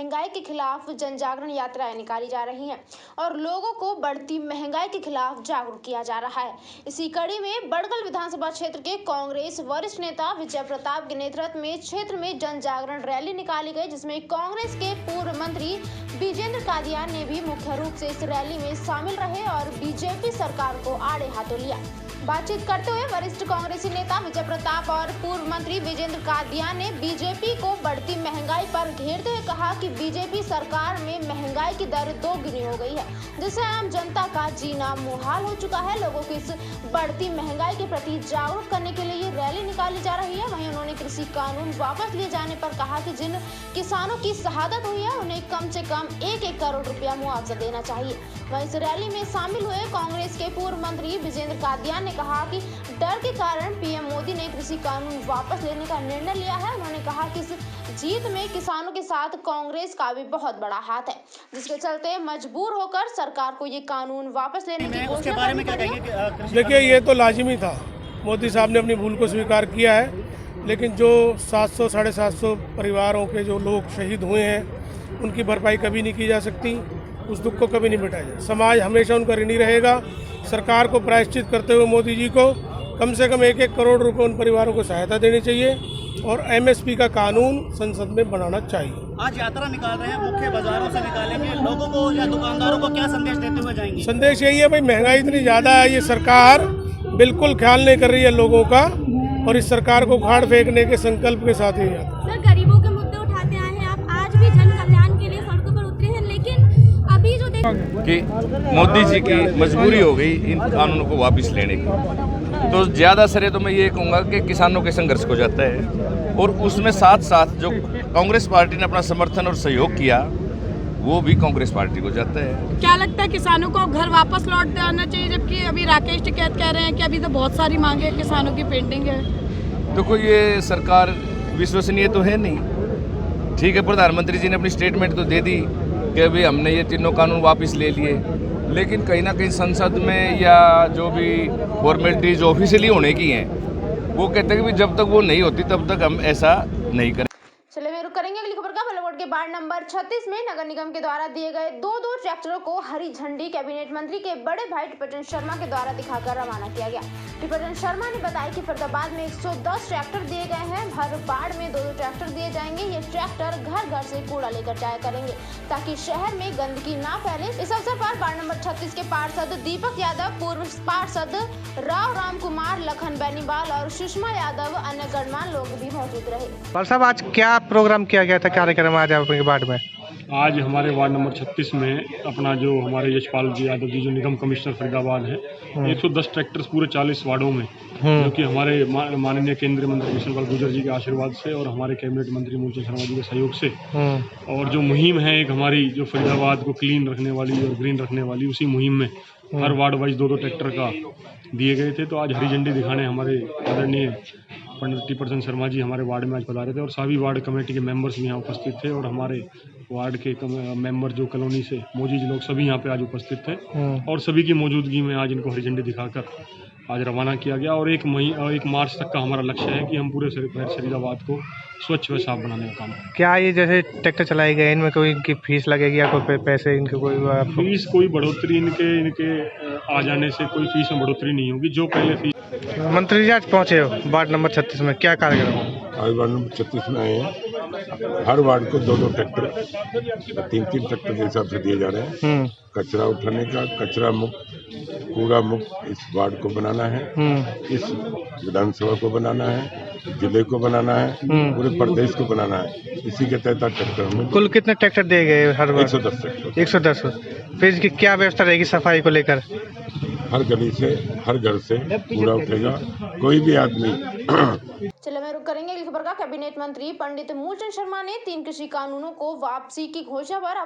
महंगाई के खिलाफ जन जागरण यात्राएं निकाली जा रही हैं और लोगों को बढ़ती महंगाई के खिलाफ जागरूक किया जा रहा है। इसी कड़ी में बड़गल विधानसभा क्षेत्र के कांग्रेस वरिष्ठ नेता विजय प्रताप के नेतृत्व में क्षेत्र में जन जागरण रैली निकाली गई, जिसमें कांग्रेस के पूर्व मंत्री विजेंद्र कादियान ने भी मुख्य रूप से इस रैली में शामिल रहे और बीजेपी सरकार को आड़े हाथों लिया। बातचीत करते हुए वरिष्ठ कांग्रेसी नेता विजय प्रताप और पूर्व मंत्री विजेंद्र कादियान ने बीजेपी को बढ़ती महंगाई पर घेरते हुए कहा कि बीजेपी सरकार में महंगाई की दर दोगुनी हो गई है, जिससे आम जनता का जीना मुहाल हो चुका है। लोगों को इस बढ़ती महंगाई के प्रति जागरूक करने के लिए ये रैली निकाली जा रही है। वहीं उन्होंने कृषि कानून वापस लिए जाने पर कहा कि जिन किसानों की शहादत हुई है उन्हें कम से कम 1-1 करोड़ रुपया मुआवजा देना चाहिए। वहीं इस रैली में शामिल हुए कांग्रेस के पूर्व मंत्री विजेंद्र कादियान ने कहा कि डर के कारण पीएम मोदी ने कृषि कानून वापस लेने का निर्णय लिया है। उन्होंने कहा कि इस जीत में किसानों के साथ कांग्रेस का भी बहुत बड़ा हाथ है, जिसके चलते मजबूर होकर सरकार को ये कानून वापस लेने की घोषणा करनी पड़ी। देखिए, ये तो लाजिमी था। मोदी साहब ने अपनी भूल को स्वीकार किया है, लेकिन जो 700 साढ़े 700 परिवारों के जो लोग शहीद हुए हैं उनकी भरपाई कभी नहीं की जा सकती, उस दुख को कभी नहीं मिटाया जाए। समाज हमेशा उनका ऋणी रहेगा। सरकार को प्रायश्चित करते हुए मोदी जी को कम से कम 1-1 करोड़ रुपए उन परिवारों को सहायता देनी चाहिए और एमएसपी का कानून संसद में बनाना चाहिए। आज यात्रा निकाल रहे हैं, मुख्य बाजारों से निकालेंगे, लोगों को या दुकानदारों को क्या संदेश देते हुए जाएंगे? संदेश यही है भाई, महंगाई इतनी ज़्यादा है, ये सरकार बिल्कुल ख्याल नहीं कर रही है लोगों का और इस सरकार को उखाड़ फेंकने के संकल्प के साथ ही सर, गरीबों के मुद्दे उठाते आए हैं आप, आज भी जन कल्याण के लिए सड़कों पर उतरे हैं, लेकिन अभी जो कि मोदी जी की मजबूरी हो गई इन कानूनों को वापस लेने की, तो ज़्यादा सरे तो मैं ये कहूँगा कि किसानों के संघर्ष को जाता है और उसमें साथ साथ जो कांग्रेस पार्टी ने अपना समर्थन और सहयोग किया वो भी कांग्रेस पार्टी को जाता है। क्या लगता है किसानों को घर वापस लौट आना चाहिए, जबकि अभी राकेश टिकैत कह रहे हैं कि अभी तो बहुत सारी मांगे किसानों की पेंडिंग है? देखो, ये सरकार विश्वसनीय तो है नहीं। ठीक है, प्रधानमंत्री जी ने अपनी स्टेटमेंट तो दे दी कि अभी हमने ये तीनों कानून वापस ले लिए, लेकिन कहीं ना कहीं संसद में या जो भी फॉर्मेलिटीज ऑफिशियली होने की हैं वो कहते हैं कि जब तक वो नहीं होती तब तक हम ऐसा नहीं करें। चलिए मैं रुक करेंगे अगली खबर का। बल्लभगढ़ के वार्ड नंबर 36 में नगर निगम के द्वारा दिए गए 2 ट्रैक्टरों को हरी झंडी कैबिनेट मंत्री के बड़े भाई टिपटन शर्मा के द्वारा दिखाकर रवाना किया गया। टिपटन शर्मा ने बताया कि फरीदाबाद में 110 ट्रैक्टर दिए गए हैं, हर वार्ड में 2 ट्रैक्टर दिए जाएंगे। ये ट्रैक्टर घर घर से कूड़ा लेकर जाया करेंगे ताकि शहर में गंदगी ना फैले। इस अवसर पर वार्ड नंबर 36 के पार्षद दीपक यादव, पूर्व पार्षद राम कुमार, लखन बेनीवाल और सुषमा यादव, अन्य गणमान्य लोग भी मौजूद रहे। साहब, आज क्या प्रोग्राम किया गया था, कार्यक्रम आज आपके वार्ड में? आज हमारे वार्ड नंबर 36 में अपना जो हमारे यशपाल जी यादव जी जो निगम कमिश्नर फरीदाबाद हैं, 110 ट्रैक्टर्स पूरे 40 वार्डों में, जो कि हमारे माननीय केंद्रीय मंत्री कृष्ण पाल गुर्जर जी के आशीर्वाद से और हमारे कैबिनेट मंत्री मूलचंद शर्मा जी के सहयोग से, और जो मुहिम है एक हमारी जो फरीदाबाद को क्लीन रखने वाली और ग्रीन रखने वाली, उसी मुहिम में हर वार्ड वाइज 2 ट्रैक्टर का दिए गए थे। तो आज हरी झंडी दिखाने हमारे आदरणीय पंडित टिपटन शर्मा जी हमारे वार्ड में आज पधारे थे और सभी वार्ड कमेटी के मेंबर्स भी यहाँ उपस्थित थे और हमारे वार्ड के मेंबर जो कॉलोनी से मौजूद लोग सभी यहाँ पे आज उपस्थित थे और सभी की मौजूदगी में आज इनको हरी झंडी दिखाकर आज रवाना किया गया। और 1 मार्च तक का हमारा लक्ष्य है कि हम पूरे फरीदाबाद को स्वच्छ व साफ बनाने का काम करें। क्या ये जैसे ट्रैक्टर चलाए गए इनमें कोई इनकी फीस लगेगी या कोई पैसे इनके कोई फीस कोई बढ़ोतरी इनके आ जाने से कोई फीस में बढ़ोतरी नहीं होगी, जो पहले फीस। मंत्री जी आज पहुँचे हो वार्ड नंबर 36 में, क्या कार्यक्रम? आज वार्ड नंबर 36 में आए हैं। हर वार्ड को 2 ट्रैक्टर, 3 ट्रैक्टर के हिसाब से दिए जा रहे हैं। कचरा उठाने का, कचरा मुक्त, कूड़ा मुक्त इस वार्ड को बनाना है, इस विधानसभा को बनाना है, जिले को बनाना है, पूरे प्रदेश को बनाना है। इसी के तहत ट्रैक्टर में कुल कितने ट्रैक्टर दिए गए हर वार्ड? 110 ट्रैक्टर। 110। फिर इसकी क्या व्यवस्था रहेगी सफाई को लेकर? हर गली से, हर घर से कूड़ा उठेगा, कोई भी आदमी। चलिए मैं रुक करेंगे अगली खबर का। कैबिनेट मंत्री पंडित मूलचंद शर्मा ने 3 कृषि कानूनों को वापसी की घोषणा पर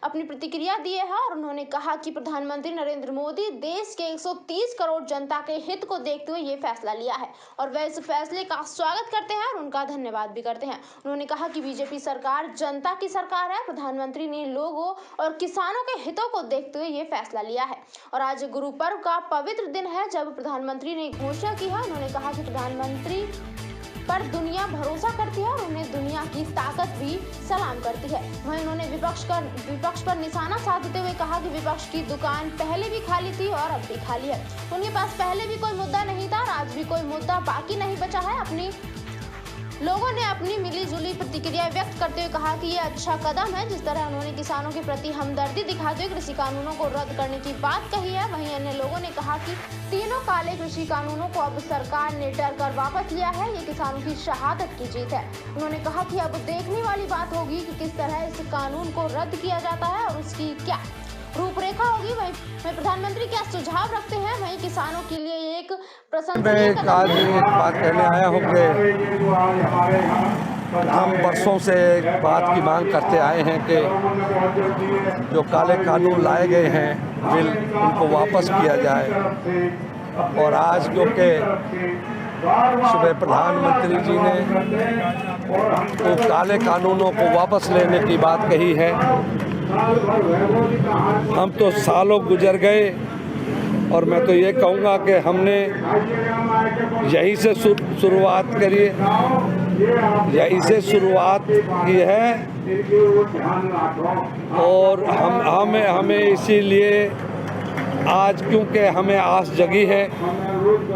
अपनी प्रतिक्रिया दी है और उन्होंने कहा कि प्रधानमंत्री नरेंद्र मोदी देश के 130 करोड़ जनता के हित को देखते हुए ये फैसला लिया है और वे इस फैसले का स्वागत करते हैं और उनका धन्यवाद भी करते हैं। उन्होंने कहा कि बीजेपी सरकार जनता की सरकार है, प्रधानमंत्री ने लोगों और किसानों के हितों को देखते हुए ये फैसला लिया है और आज गुरु पर्व का पवित्र दिन है जब प्रधानमंत्री ने घोषणा की है। उन्होंने कहा कि प्रधानमंत्री पर दुनिया भरोसा करती है और उन्हें दुनिया की ताकत भी सलाम करती है। वहीं उन्होंने विपक्ष पर निशाना साधते हुए कहा कि विपक्ष की दुकान पहले भी खाली थी और अब भी खाली है। उनके पास पहले भी कोई मुद्दा नहीं था और आज भी कोई मुद्दा बाकी नहीं बचा है। लोगों ने अपनी मिलीजुली प्रतिक्रिया व्यक्त करते हुए कहा कि ये अच्छा कदम है। जिस तरह उन्होंने किसानों के प्रति हमदर्दी दिखाते हुए कृषि कानूनों को रद्द करने की बात कही है, वहीं अन्य लोगों ने कहा कि तीनों काले कृषि कानूनों को अब सरकार ने डर कर वापस लिया है। ये किसानों की शहादत की जीत है। उन्होंने कहा कि अब देखने वाली बात होगी कि किस तरह इस कानून को रद्द किया जाता है और उसकी क्या रूपरेखा होगी। वहीं प्रधानमंत्री क्या सुझाव रखते हैं, वहीं किसानों के लिए एक प्रशंसनीय कदम आज एक बात कहने आया हूँ कि हम वर्षों से एक बात की मांग करते आए हैं कि जो काले कानून लाए गए हैं बिल, उनको वापस किया जाए। और आज क्योंकि सुबह प्रधानमंत्री जी ने तो काले कानूनों को वापस लेने की बात कही है, हम तो सालों गुजर गए और मैं तो ये कहूँगा कि हमने यहीं से शुरुआत करी, यहीं से शुरुआत की है और हमें इसीलिए आज क्योंकि हमें आस जगी है,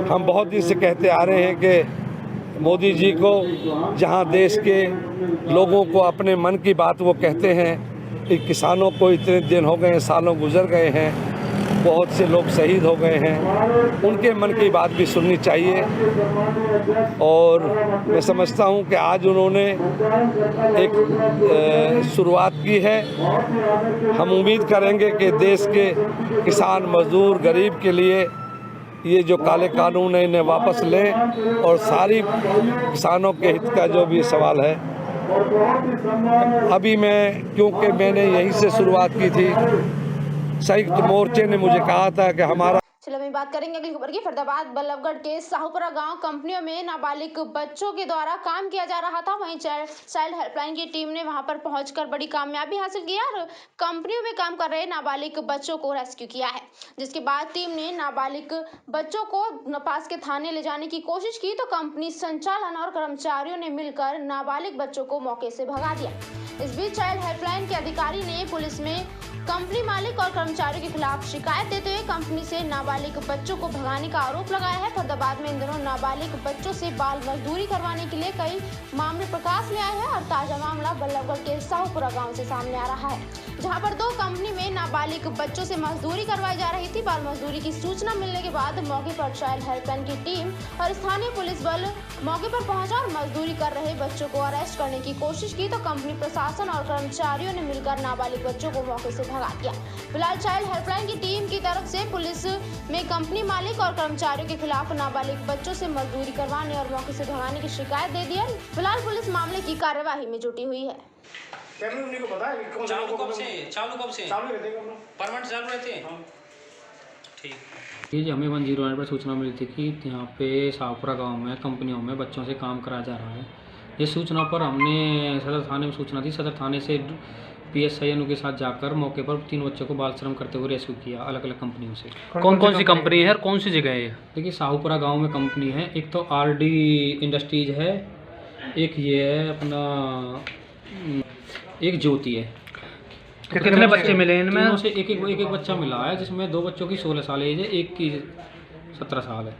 हम बहुत दिन से कहते आ रहे हैं कि मोदी जी को जहां देश के लोगों को अपने मन की बात वो कहते हैं कि किसानों को इतने दिन हो गए, सालों गुजर गए हैं, बहुत से लोग शहीद हो गए हैं, उनके मन की बात भी सुननी चाहिए। और मैं समझता हूं कि आज उन्होंने एक शुरुआत की है। हम उम्मीद करेंगे कि देश के किसान, मजदूर, गरीब के लिए ये जो काले कानून है इन्हें वापस लें और सारी किसानों के हित का जो भी सवाल है, अभी क्योंकि मैंने यहीं से शुरुआत की थी, संयुक्त मोर्चे ने मुझे कहा था कि हमारा। चलो हम बात करेंगे अगली खबर की। फरीदाबाद बल्लभगढ़ के साहूपुरा गांव कंपनियों में नाबालिग बच्चों के द्वारा काम किया जा रहा था। वहीं चाइल्ड हेल्पलाइन की टीम ने वहां पर पहुंचकर बड़ी कामयाबी हासिल की और कंपनियों में काम कर रहे नाबालिग बच्चों को रेस्क्यू किया है। जिसके बाद टीम ने नाबालिग बच्चों को पास के थाने ले जाने की कोशिश की तो कंपनी संचालन और कर्मचारियों ने मिलकर नाबालिग बच्चों को मौके से भगा दिया। इस बीच चाइल्ड हेल्पलाइन के अधिकारी ने पुलिस में कंपनी मालिक और कर्मचारियों के खिलाफ शिकायत देते हुए कंपनी से नाबालिग बच्चों को भगाने का आरोप लगाया है। फरीदाबाद में इन दिनों नाबालिग बच्चों से बाल मजदूरी करवाने के लिए कई मामले प्रकाश में आए हैं और ताजा मामला बल्लभगढ़ के साहूपुरा गांव से सामने आ रहा है, जहां पर 2 कंपनी में नाबालिग बच्चों से मजदूरी करवाई जा रही थी। बाल मजदूरी की सूचना मिलने के बाद मौके पर चाइल्ड हेल्पलाइन की टीम और स्थानीय पुलिस बल मौके पर पहुंचा और मजदूरी कर रहे बच्चों को अरेस्ट करने की कोशिश की तो कंपनी प्रशासन और कर्मचारियों ने मिलकर नाबालिग बच्चों को मौके से भगा दिया। फिलहाल चाइल्ड हेल्पलाइन की टीम की तरफ से पुलिस में कंपनी मालिक और कर्मचारियों के खिलाफ नाबालिग बच्चों से मजदूरी करवाने और मौके से भगाने की शिकायत दे दी है। फिलहाल पुलिस मामले की कार्यवाही में जुटी हुई है। ये हमें 109 पर सूचना मिली थी कि यहाँ पे साहूपुरा गांव में कंपनियों में बच्चों से काम कराया जा रहा है। ये सूचना पर हमने सदर थाने में सूचना दी। सदर थाने से PSI के साथ जाकर मौके पर 3 बच्चों को बाल श्रम करते हुए रेस्क्यू किया अलग अलग कंपनियों से। कौन कौन सी कंपनी है और कौन सी जगह है? देखिए साहूपुरा गांव में कंपनी है, एक तो RD इंडस्ट्रीज है, एक ये है अपना, एक ज्योति है। कितने बच्चे मिले इनमें? तीनों से एक बच्चा मिला है, जिसमें 2 बच्चों की 16 साल एज है, एक की 17 साल है।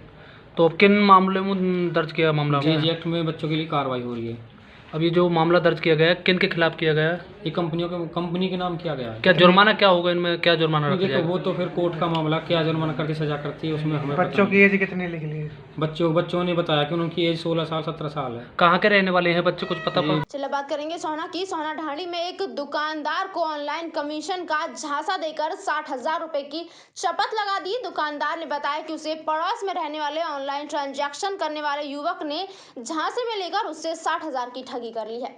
तो अब किन मामले में दर्ज किया मामला? JG एक्ट में बच्चों के लिए कार्रवाई हो रही है। अब ये जो मामला दर्ज किया गया है किन के खिलाफ किया गया है? ये कंपनी के नाम किया गया है। क्या जुर्माना क्या होगा इनमें? क्या जुर्माना रखा जाएगा? वो तो फिर कोर्ट का मामला, क्या जुर्माना करके सजा करती है उसमें हमें। बच्चों की एज कितनी लिख ली? बच्चों ने बताया कि उनकी एज 16 साल 17 साल है। कहाँ के रहने वाले हैं बच्चे, कुछ पता? चलिए बात करेंगे सोहना की। सोहना ढाणी में एक दुकानदार को ऑनलाइन कमीशन का झांसा देकर 60,000 रुपए की शपथ लगा दी। दुकानदार ने बताया कि उसे पड़ोस में रहने वाले ऑनलाइन ट्रांजैक्शन करने वाले युवक ने झांसे में लेकर उससे 60,000 की ठगी कर ली है।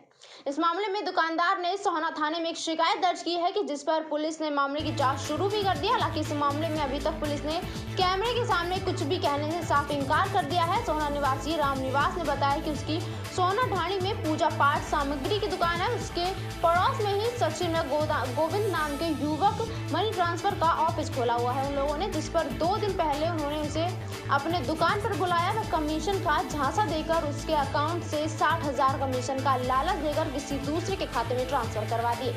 इस मामले में दुकानदार ने सोहना थाने में एक शिकायत दर्ज की है कि जिस पर पुलिस ने मामले की जांच शुरू भी कर दी। हालांकि इस मामले में अभी तक पुलिस ने कैमरे के सामने कुछ भी कहने से साफ इनकार कर दिया है। सोहना निवासी राम निवास ने बताया कि उसकी सोहना ढाणी में पूजा पाठ सामग्री की दुकान है। उसके पड़ोस में ही सचिन गोविंद नाम के युवक मनी ट्रांसफर का ऑफिस खोला हुआ है उन लोगों ने, जिस पर 2 दिन पहले उन्होंने उसे अपने दुकान पर बुलाया व कमीशन का झांसा देकर उसके अकाउंट से 60,000 कमीशन का लालच देकर किसी दूसरे के खाते में ट्रांसफर करवा दिए।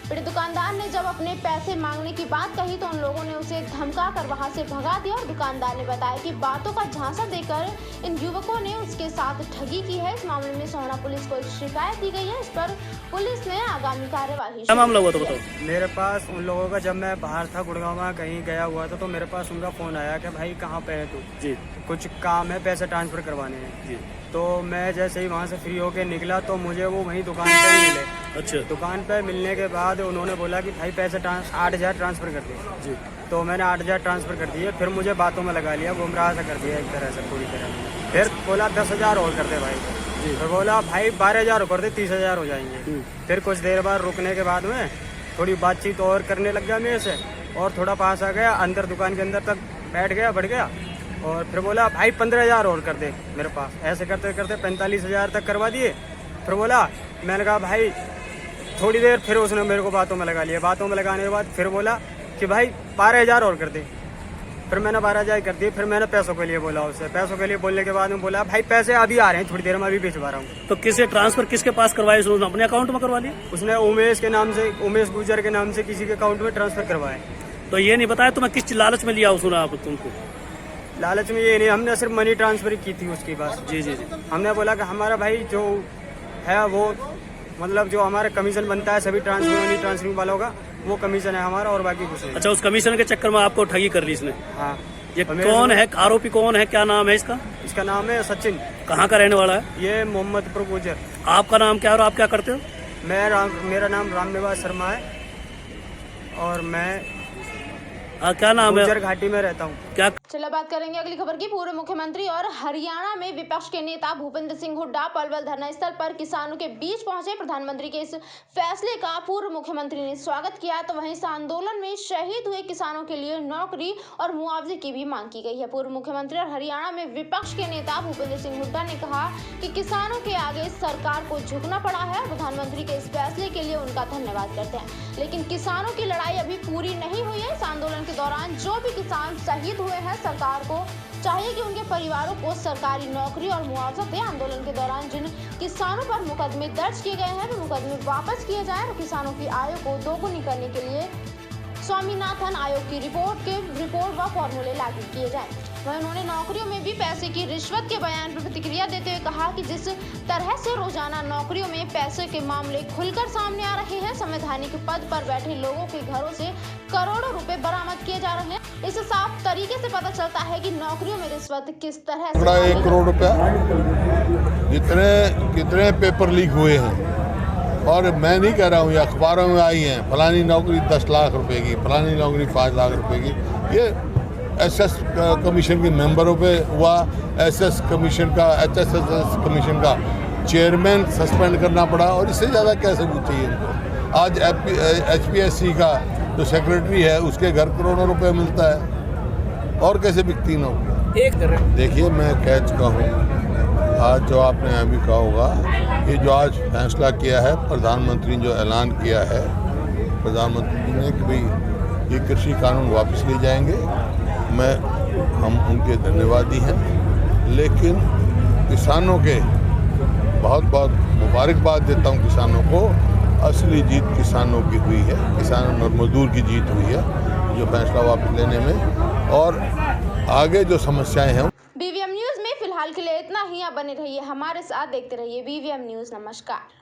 पीड़ित दुकानदार ने जब अपने पैसे मांगने की बात कही तो उन लोगों ने उसे धमका कर वहां से भगा दिया और दुकानदार ने बताया कि बातों का झांसा देकर इन युवकों ने उसके साथ ठगी की है। इस मामले में सोहना पुलिस को एक शिकायत दी गई है। इस पर पुलिस ने आगामी कार्यवाही। क्या मामला हुआ तो बताओ। मेरे पास उन लोगों का, जब मैं बाहर था गुड़गांव में कहीं गया हुआ था, तो मेरे पास उनका फोन आया कि भाई कहाँ पे है तू जी, कुछ काम है, पैसे ट्रांसफर करवाने हैं जी। तो मैं जैसे ही वहाँ से फ्री होके निकला तो मुझे वो वहीं दुकान पे ही मिले। अच्छा। दुकान पे मिलने के बाद उन्होंने बोला कि भाई पैसे 8,000 ट्रांसफर कर दिए जी। तो मैंने 8,000 ट्रांसफर कर दिए। फिर मुझे बातों में लगा लिया, गुमराह सा कर दिया एक तरह से, पूरी तरह। फिर बोला 10,000 और कर दे भाई जी। फिर बोला भाई 12,000 कर दे, 30,000 हो जाएंगे। फिर कुछ देर बाद रुकने के बाद में थोड़ी बातचीत और करने लग गया मेरे से, और थोड़ा पास आ गया, अंदर दुकान के अंदर तक बैठ गया, बढ़ गया। और फिर बोला भाई 15,000 और कर दे मेरे पास। ऐसे करते करते 45,000 तक करवा दिए। फिर बोला, मैंने कहा भाई थोड़ी देर, फिर उसने मेरे को बातों में लगा लिया। बातों में लगाने के बाद फिर बोला कि भाई 12,000 और कर दे। फिर मैंने 12,000 कर दिए। फिर मैंने पैसों के लिए बोला उससे। पैसों के लिए बोलने के बाद में बोला भाई पैसे अभी आ रहे हैं, थोड़ी देर में अभी भिजवा रहा हूँ। तो किसे ट्रांसफर किसके पास करवाए? उसने अपने अकाउंट में करवा लिया? उसने उमेश के नाम से, उमेश गुजर के नाम से किसी के अकाउंट में ट्रांसफर करवाए। तो ये नहीं बताया तुम्हें किस लालच में लिया उसने आप तुमको? लालच में ये नहीं, हमने सिर्फ मनी ट्रांसफर की थी उसके पास जी जी जी। हमने बोला कि हमारा भाई जो है वो, मतलब जो हमारा कमीशन बनता है सभी मनी ट्रांसफरिंग वालों का, वो कमीशन है हमारा, और बाकी कुछ नहीं। अच्छा, उस कमीशन के चक्कर में आपको ठगी कर ली इसने? हाँ। ये कौन है आरोपी? कौन है, क्या नाम है इसका? इसका नाम है सचिन। कहाँ का रहने वाला है? ये मोहम्मदपुर गुजर। आपका नाम क्या और आप क्या करते हो? मेरा नाम रामनिवास शर्मा है और मैं क्या नाम है? गुजर घाटी में रहता हूँ। क्या? चलो बात करेंगे अगली खबर की। पूर्व मुख्यमंत्री और हरियाणा में विपक्ष के नेता भूपेंद्र सिंह हुड्डा पलवल धरना स्थल पर किसानों के बीच पहुंचे। प्रधानमंत्री के इस फैसले का पूर्व मुख्यमंत्री ने स्वागत किया। तो वहीं इस आंदोलन में शहीद हुए किसानों के लिए नौकरी और मुआवजे की भी मांग की गई है। पूर्व मुख्यमंत्री और हरियाणा में विपक्ष के नेता भूपेंद्र सिंह हुड्डा ने कहा कि किसानों के आगे सरकार को झुकना पड़ा है। प्रधानमंत्री के इस फैसले के लिए उनका धन्यवाद करते हैं, लेकिन किसानों की लड़ाई अभी पूरी नहीं हुई है। इस आंदोलन के दौरान जो भी किसान शहीद हुए हैं, सरकार को चाहिए कि उनके परिवारों को सरकारी नौकरी और मुआवजा दे। आंदोलन के दौरान जिन किसानों पर मुकदमे दर्ज किए गए हैं वे मुकदमे वापस किए जाएं और किसानों की आय को दोगुनी करने के लिए स्वामीनाथन आयोग की रिपोर्ट व फॉर्मूले लागू किए जाएं। वहीं उन्होंने नौकरियों में भी पैसे की रिश्वत के बयान पर प्रतिक्रिया देते हुए कहा कि जिस तरह से रोजाना नौकरियों में पैसे के मामले खुलकर सामने आ रहे हैं, संवैधानिक पद पर बैठे लोगों के घरों से करोड़ों रुपए बरामद किए जा रहे हैं। इससे साफ तरीके से पता चलता है कि नौकरियों में रिश्वत किस तरह से 1 करोड़ रुपया कितने पेपर लीक हुए हैं। और मैं नहीं कह रहा हूँ, ये अखबारों में आई हैं, फलानी नौकरी 10 लाख रुपए की, फलानी नौकरी 5 लाख रुपए की। ये एसएस कमीशन के मेंबरों पे हुआ। एसएस कमीशन का, HSS कमीशन का चेयरमैन सस्पेंड करना पड़ा, और इससे ज़्यादा क्या सबूत चाहिए इनको। आज HPSC का जो सेक्रेटरी है उसके घर करोड़ों रुपए मिलता है, और कैसे बिकती नौकरी? एक तरह देखिए, मैं कह चुका हूँ, आज जो आपने अभी कहा होगा, ये जो आज फैसला किया है प्रधानमंत्री ने, जो ऐलान किया है प्रधानमंत्री जी ने कि भाई ये कृषि कानून वापस ले जाएंगे, हम उनके धन्यवादी हैं। लेकिन किसानों के बहुत बहुत मुबारकबाद देता हूं किसानों को। असली जीत किसानों की हुई है, किसान और मजदूर की जीत हुई है जो फैसला वापस लेने में। और आगे जो समस्याएं हैं। BVM न्यूज में फिलहाल के लिए इतना ही। आप बने रहिए हमारे साथ, देखते रहिए BVM न्यूज। नमस्कार।